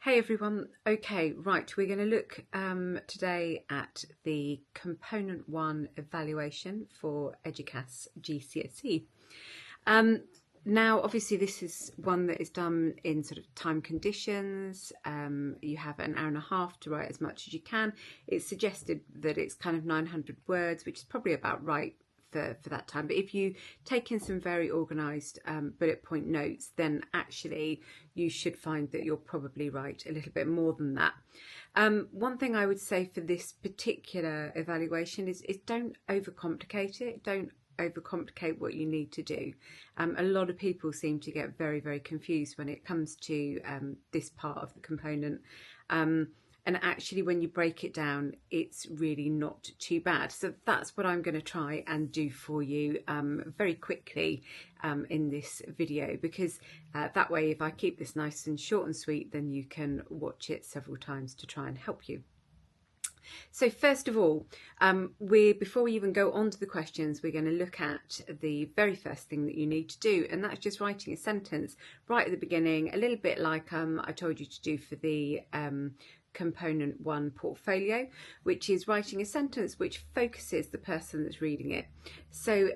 Hey everyone. Okay, right, we're going to look today at the Component 1 evaluation for EDUQAS GCSE. Now, obviously, this is one that is done in sort of time conditions. You have an hour and a half to write as much as you can. It's suggested that it's kind of 900 words, which is probably about right for that time. But if you take in some very organised bullet point notes, then actually you should find that you'll probably write a little bit more than that. One thing I would say for this particular evaluation is don't overcomplicate it. Don't overcomplicate what you need to do. A lot of people seem to get very, very confused when it comes to this part of the component. And actually, when you break it down, it's really not too bad. So that's what I'm going to try and do for you very quickly in this video, because that way, if I keep this nice and short and sweet, then you can watch it several times to try and help you. So first of all, before we even go on to the questions, we're going to look at the very first thing that you need to do, and that's just writing a sentence right at the beginning, a little bit like I told you to do for the Component 1 portfolio, which is writing a sentence which focuses the person that's reading it. So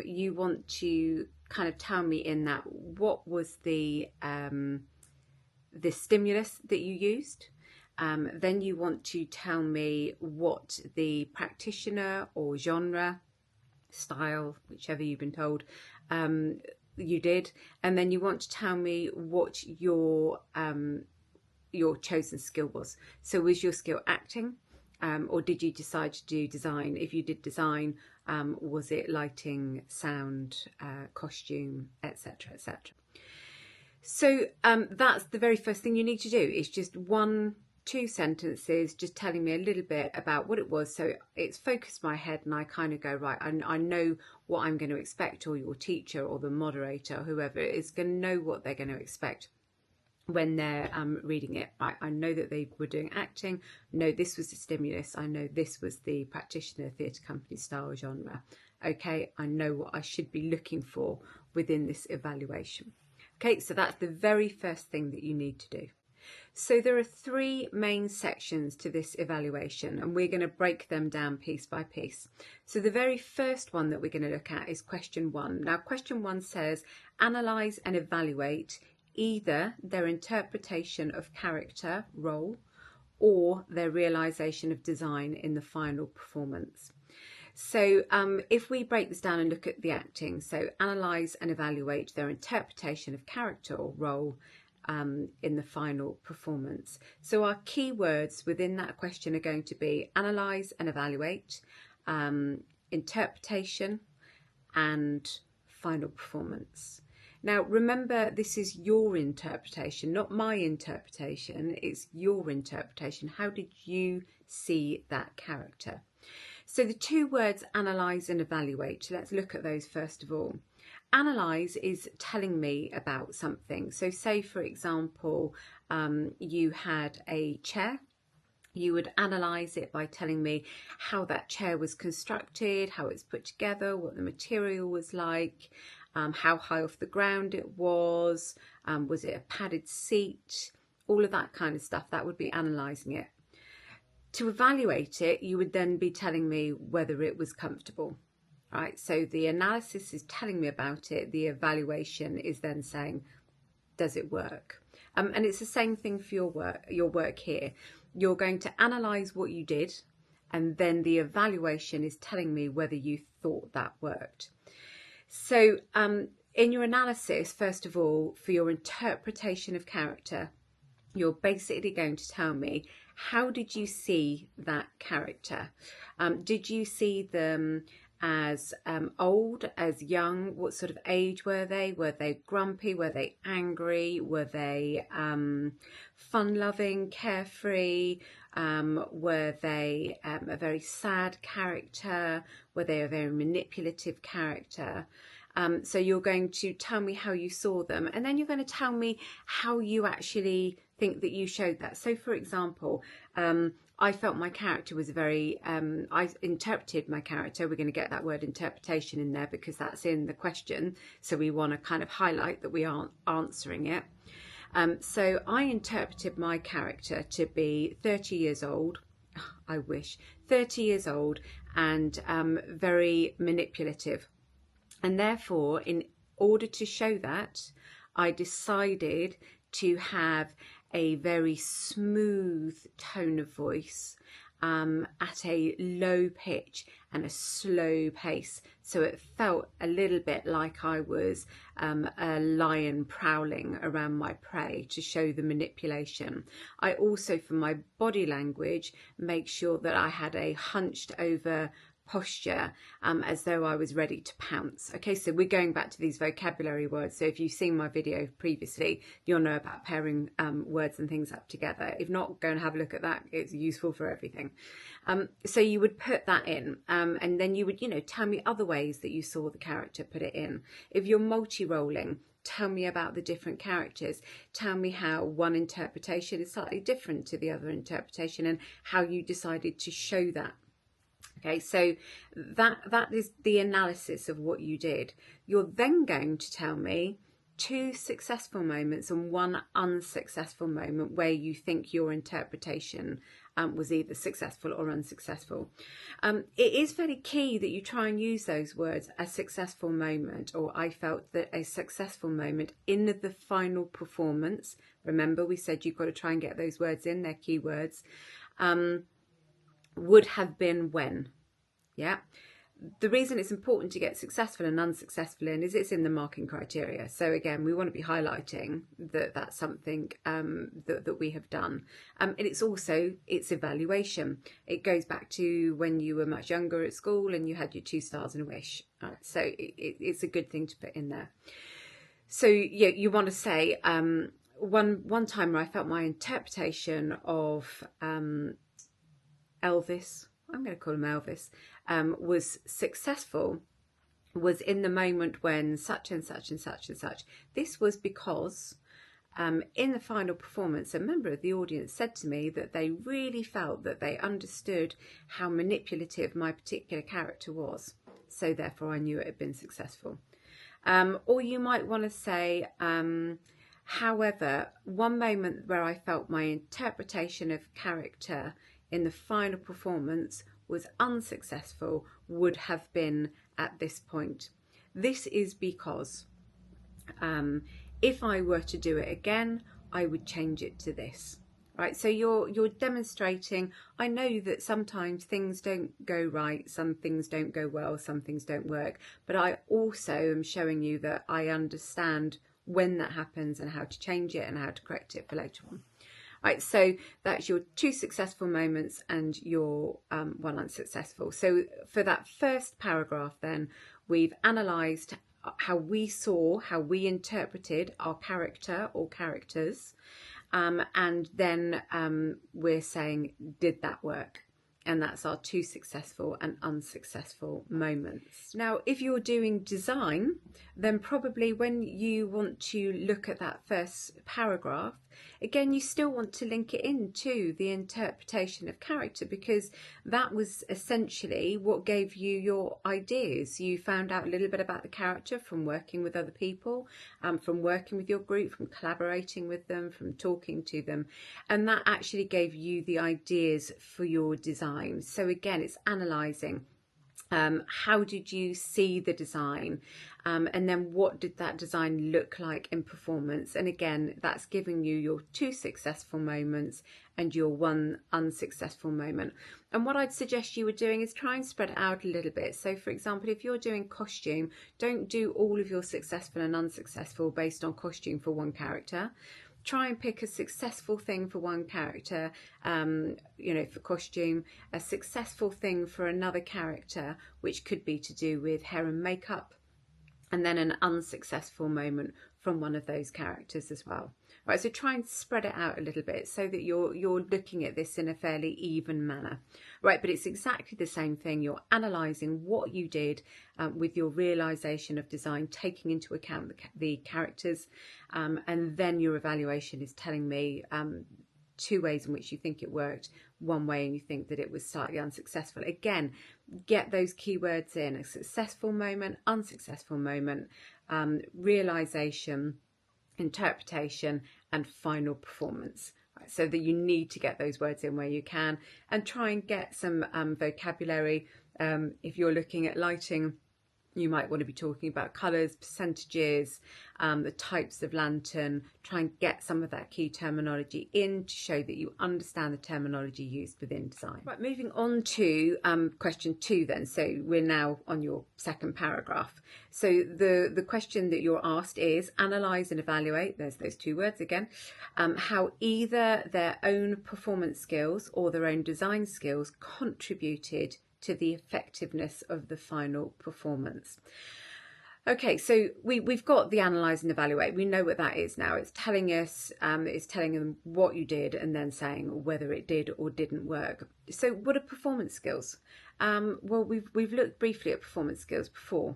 you want to kind of tell me in that what was the stimulus that you used. Then you want to tell me what the practitioner or genre, style, whichever you've been told, you did. And then you want to tell me what your chosen skill was. So was your skill acting, or did you decide to do design? If you did design, was it lighting, sound, costume, etc., etc.? So that's the very first thing you need to do. Is just 1-2 sentences just telling me a little bit about what it was, so it's focused my head and I kind of go, right, I know what I'm going to expect, or your teacher or the moderator, whoever is going to know what they're going to expect when they're reading it. Right, I know that they were doing acting, no, this was the stimulus, I know this was the practitioner, theatre company, style, genre. Okay, I know what I should be looking for within this evaluation. Okay, so that's the very first thing that you need to do. So there are 3 main sections to this evaluation, and we're going to break them down piece by piece. So the very first one that we're going to look at is question 1. Now, question 1 says, analyse and evaluate either their interpretation of character, role, or their realisation of design in the final performance. So if we break this down and look at the acting, so analyse and evaluate their interpretation of character or role in the final performance. So our key words within that question are going to be analyse and evaluate, interpretation, and final performance. Now remember, this is your interpretation, not my interpretation, it's your interpretation. How did you see that character? So the 2 words analyse and evaluate, let's look at those first of all. Analyse is telling me about something. So say, for example, you had a chair. You would analyse it by telling me how that chair was constructed, how it's put together, what the material was like, how high off the ground it was it a padded seat, all of that kind of stuff. That would be analysing it. To evaluate it, you would then be telling me whether it was comfortable. Right, so the analysis is telling me about it, the evaluation is then saying, does it work? And it's the same thing for your work here. You're going to analyse what you did, and then the evaluation is telling me whether you thought that worked. So in your analysis, first of all, for your interpretation of character, you're basically going to tell me, how did you see that character? Did you see them as old, as young? What sort of age were they? Were they grumpy? Were they angry? Were they fun-loving, carefree? Were they a very sad character? Were they a very manipulative character? So you're going to tell me how you saw them, and then you're going to tell me how you actually think that you showed that. So for example, I felt my character was very, I interpreted my character. We're going to get that word interpretation in there because that's in the question. So we want to kind of highlight that we aren't answering it. So I interpreted my character to be 30 years old, I wish, 30 years old, and very manipulative. And therefore, in order to show that, I decided to have a very smooth tone of voice at a low pitch and a slow pace. So it felt a little bit like I was a lion prowling around my prey, to show the manipulation. I also, for my body language, make sure that I had a hunched over posture, as though I was ready to pounce. Okay, so we're going back to these vocabulary words. So if you've seen my video previously, you'll know about pairing words and things up together. If not, go and have a look at that. It's useful for everything. So you would put that in, and then you would, tell me other ways that you saw the character put it in. If you're multi-rolling, tell me about the different characters. Tell me how one interpretation is slightly different to the other interpretation and how you decided to show that. Okay, so that is the analysis of what you did. You're then going to tell me 2 successful moments and 1 unsuccessful moment where you think your interpretation was either successful or unsuccessful. It is very key that you try and use those words, a successful moment, or I felt that a successful moment in the final performance. Remember, we said you've got to try and get those words in, they're key words. Would have been when. Yeah. The reason it's important to get successful and unsuccessful in is it's in the marking criteria. So again, we want to be highlighting that that's something that we have done. And it's evaluation. It goes back to when you were much younger at school and you had your 2 stars and a wish. So it's a good thing to put in there. So yeah, you want to say one time where I felt my interpretation of Elvis, I'm going to call him Elvis, was successful, was in the moment when such and such and such and such. This was because in the final performance, a member of the audience said to me that they really felt that they understood how manipulative my particular character was. So therefore I knew it had been successful. Or you might want to say, however, one moment where I felt my interpretation of character in the final performance was unsuccessful would have been at this point. This is because if I were to do it again, I would change it to this. Right, so you're demonstrating, I know that sometimes things don't go right, some things don't go well, some things don't work, but I also am showing you that I understand when that happens and how to change it and how to correct it for later on. Right, so that's your 2 successful moments and your 1 unsuccessful. So for that first paragraph then, we've analysed how we interpreted our character or characters, and then we're saying, did that work? And that's our 2 successful and unsuccessful moments. Now, if you're doing design, then probably when you want to look at that first paragraph, again, you still want to link it into the interpretation of character, because that was essentially what gave you your ideas. You found out a little bit about the character from working with other people, from working with your group, from collaborating with them, from talking to them. And that actually gave you the ideas for your design. So again, it's analysing. How did you see the design, and then what did that design look like in performance? And again, that's giving you your 2 successful moments and your 1 unsuccessful moment. And what I'd suggest you were doing is try and spread it out a little bit. So for example, if you're doing costume, don't do all of your successful and unsuccessful based on costume for one character. Try and pick a successful thing for one character, for costume, a successful thing for another character, which could be to do with hair and makeup, and then an unsuccessful moment from one of those characters as well. Right, so try and spread it out a little bit so that you're looking at this in a fairly even manner. Right, but it's exactly the same thing. You're analysing what you did with your realisation of design, taking into account the characters, and then your evaluation is telling me 2 ways in which you think it worked, 1 way and you think that it was slightly unsuccessful. Again, get those keywords in: a successful moment, unsuccessful moment, realisation, interpretation, and final performance. Right, so that you need to get those words in where you can, and try and get some vocabulary. If you're looking at lighting, you might want to be talking about colours, percentages, the types of lantern. Try and get some of that key terminology in to show that you understand the terminology used within design. Right, moving on to question 2 then. So we're now on your second paragraph. So the question that you're asked is analyse and evaluate, there's those 2 words again, how either their own performance skills or their own design skills contributed to the effectiveness of the final performance. Okay, so we've got the analyse and evaluate. We know what that is now. It's telling us, it's telling them what you did and then saying whether it did or didn't work. So what are performance skills? Well, we've looked briefly at performance skills before.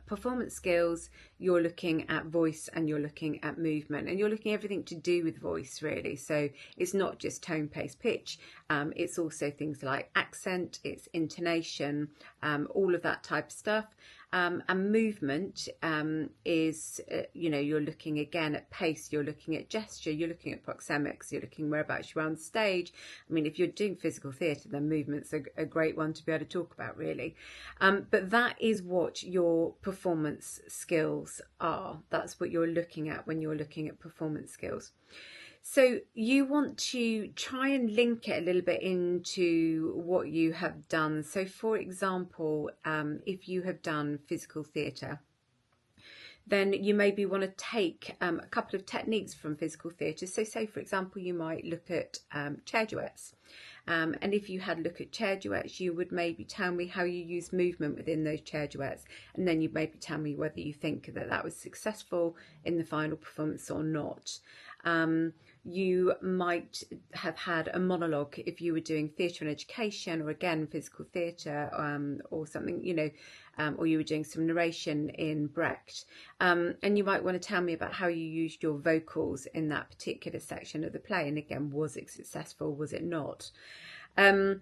Performance skills, you're looking at voice and you're looking at movement, and you're looking at everything to do with voice, really. So it's not just tone, pace, pitch, it's also things like accent, it's intonation, all of that type of stuff. And movement is, you're looking again at pace, you're looking at gesture, you're looking at proxemics, you're looking whereabouts you are on the stage. I mean, if you're doing physical theatre, then movement's a great one to be able to talk about, really. But that is what your performance skills are. That's what you're looking at when you're looking at performance skills. So you want to try and link it a little bit into what you have done. So for example, if you have done physical theatre, then you maybe want to take a couple of techniques from physical theatre. So say, for example, you might look at chair duets. And if you had a look at chair duets, you would maybe tell me how you use movement within those chair duets. And then you'd maybe tell me whether you think that that was successful in the final performance or not. You might have had a monologue if you were doing theatre and education, or again physical theatre, or something, or you were doing some narration in Brecht, and you might want to tell me about how you used your vocals in that particular section of the play, and again, was it successful, was it not? And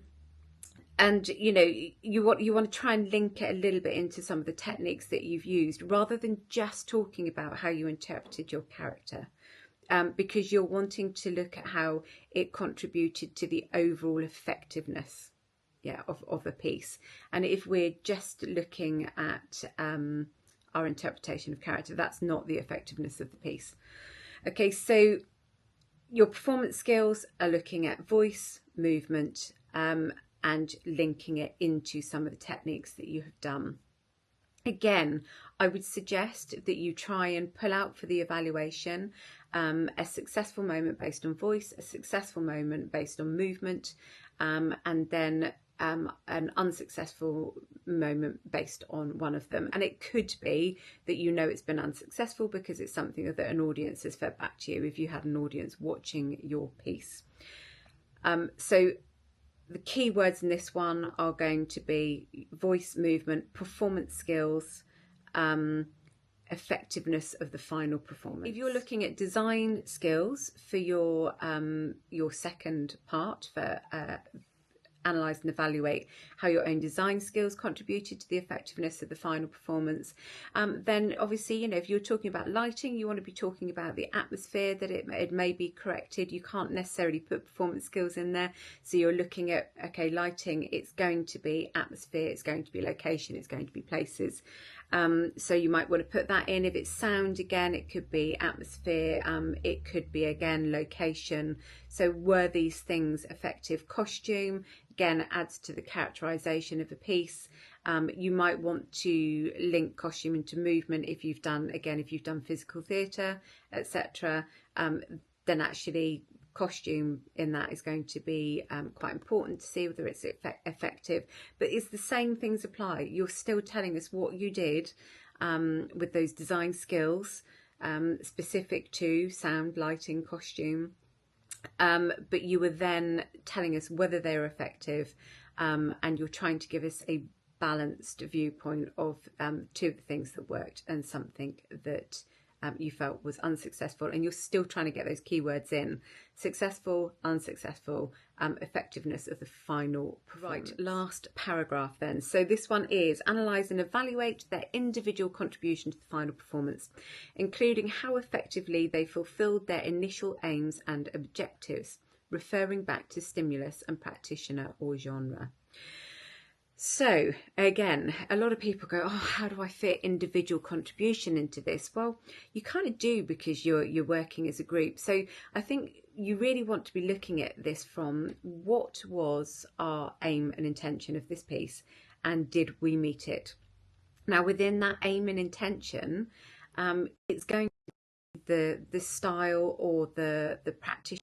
you want to try and link it a little bit into some of the techniques that you've used, rather than just talking about how you interpreted your character. Because you're wanting to look at how it contributed to the overall effectiveness, of a piece. And if we're just looking at our interpretation of character, that's not the effectiveness of the piece. Okay, so your performance skills are looking at voice, movement, and linking it into some of the techniques that you have done. Again, I would suggest that you try and pull out for the evaluation a successful moment based on voice, a successful moment based on movement, and then an unsuccessful moment based on one of them. And it could be that it's been unsuccessful because it's something that an audience has fed back to you if you had an audience watching your piece. So the key words in this one are going to be voice, movement, performance skills, effectiveness of the final performance. If you're looking at design skills for your second part, for analyse and evaluate how your own design skills contributed to the effectiveness of the final performance, then obviously, if you're talking about lighting, you want to be talking about the atmosphere, that it may be corrected. You can't necessarily put performance skills in there. So you're looking at, okay, lighting, it's going to be atmosphere, it's going to be location, it's going to be places. So you might want to put that in. If it's sound, again, it could be atmosphere, it could be, again, location. So were these things effective? Costume, again, adds to the characterization of a piece. You might want to link costume into movement if you've done physical theatre, etc. Then actually costume in that is going to be quite important to see whether it's effective. But it's the same things apply. You're still telling us what you did with those design skills specific to sound, lighting, costume, but you were then telling us whether they're effective, and you're trying to give us a balanced viewpoint of two of the things that worked and something that you felt was unsuccessful, and you're still trying to get those keywords in: successful, unsuccessful, effectiveness of the final performance. Right, last paragraph then. So this one is: analyse and evaluate their individual contribution to the final performance, including how effectively they fulfilled their initial aims and objectives, referring back to stimulus and practitioner or genre. So again, a lot of people go, oh, how do I fit individual contribution into this? Well, you kind of do, because you're working as a group. So I think you really want to be looking at this from: what was our aim and intention of this piece, and did we meet it? Now, within that aim and intention, it's going to be the style or the practice.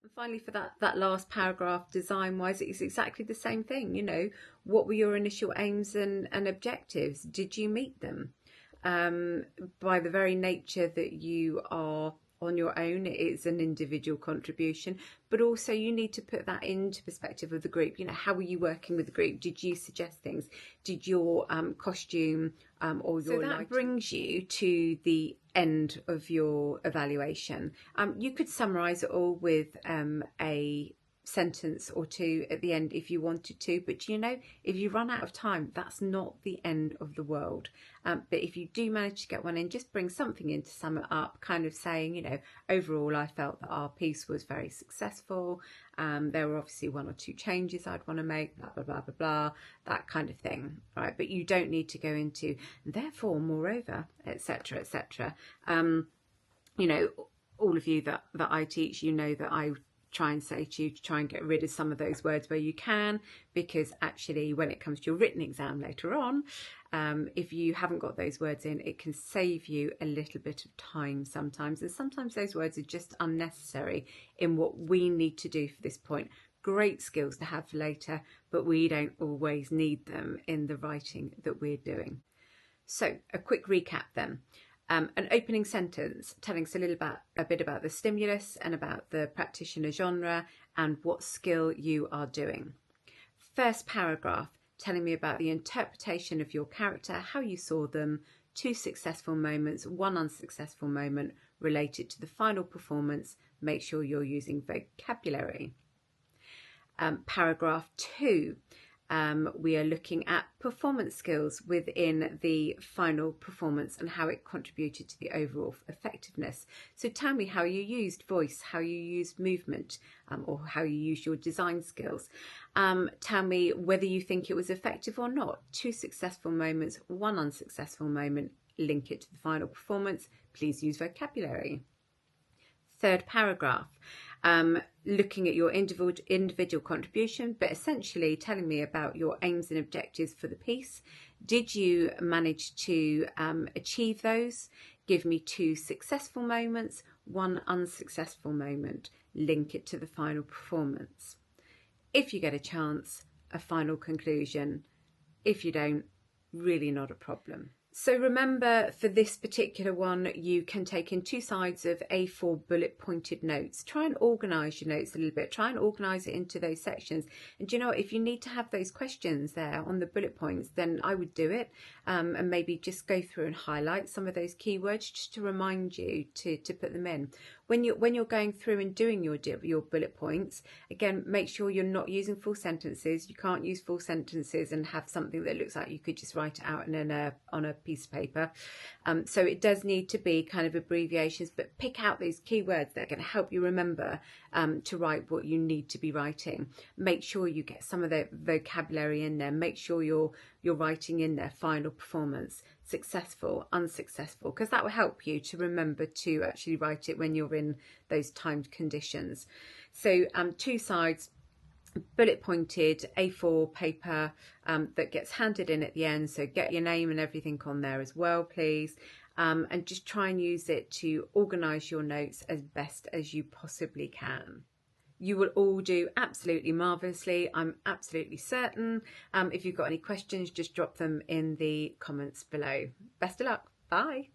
And finally, for that last paragraph, design wise, it's exactly the same thing. You know, what were your initial aims and objectives? Did you meet them? By the very nature that you are on your own, it's an individual contribution, but also you need to put that into perspective of the group. You know, how were you working with the group? Did you suggest things? Did your costume or your lighting brings you to the end of your evaluation. You could summarise it all with a sentence or two at the end if you wanted to, but you know, if you run out of time, that's not the end of the world. But if you do manage to get one in, just bring something in to sum it up, kind of saying, you know, overall I felt that our piece was very successful. There were obviously one or two changes I'd want to make, blah blah blah blah blah, that kind of thing, right? But you don't need to go into therefore, moreover, etc etc. You know, all of you that I teach, you know that I try and say to you to try and get rid of some of those words where you can, because actually when it comes to your written exam later on, if you haven't got those words in, it can save you a little bit of time sometimes, and sometimes those words are just unnecessary in what we need to do for this point. Great skills to have for later, but we don't always need them in the writing that we're doing. So a quick recap then. An opening sentence telling us a bit about the stimulus and about the practitioner genre and what skill you are doing. First paragraph telling me about the interpretation of your character, how you saw them, 2 successful moments, 1 unsuccessful moment related to the final performance. Make sure you're using vocabulary. Paragraph 2, we are looking at performance skills within the final performance and how it contributed to the overall effectiveness. So tell me how you used voice, how you used movement, or how you used your design skills. Tell me whether you think it was effective or not. 2 successful moments, 1 unsuccessful moment, link it to the final performance. Please use vocabulary. Third paragraph, looking at your individual contribution, but essentially telling me about your aims and objectives for the piece. Did you manage to achieve those? Give me 2 successful moments, 1 unsuccessful moment. Link it to the final performance. If you get a chance, a final conclusion. If you don't, really not a problem. So remember, for this particular one, you can take in 2 sides of A4 bullet pointed notes. Try and organise your notes a little bit. Try and organise it into those sections. And do you know what? If you need to have those questions there on the bullet points, then I would do it. And maybe just go through and highlight some of those keywords just to remind you to put them in. When you're going through and doing your bullet points, again, make sure you're not using full sentences. You can't use full sentences and have something that looks like you could just write it out on a piece of paper. So it does need to be kind of abbreviations, but pick out those keywords that are going to help you remember to write what you need to be writing. Make sure you get some of the vocabulary in there. Make sure you're writing in there final performance, successful, unsuccessful, because that will help you to remember to actually write it when you're in those timed conditions. So 2 sides, bullet pointed A4 paper that gets handed in at the end, so get your name and everything on there as well, please. And just try and use it to organise your notes as best as you possibly can. You will all do absolutely marvellously, I'm absolutely certain. If you've got any questions, just drop them in the comments below. Best of luck. Bye.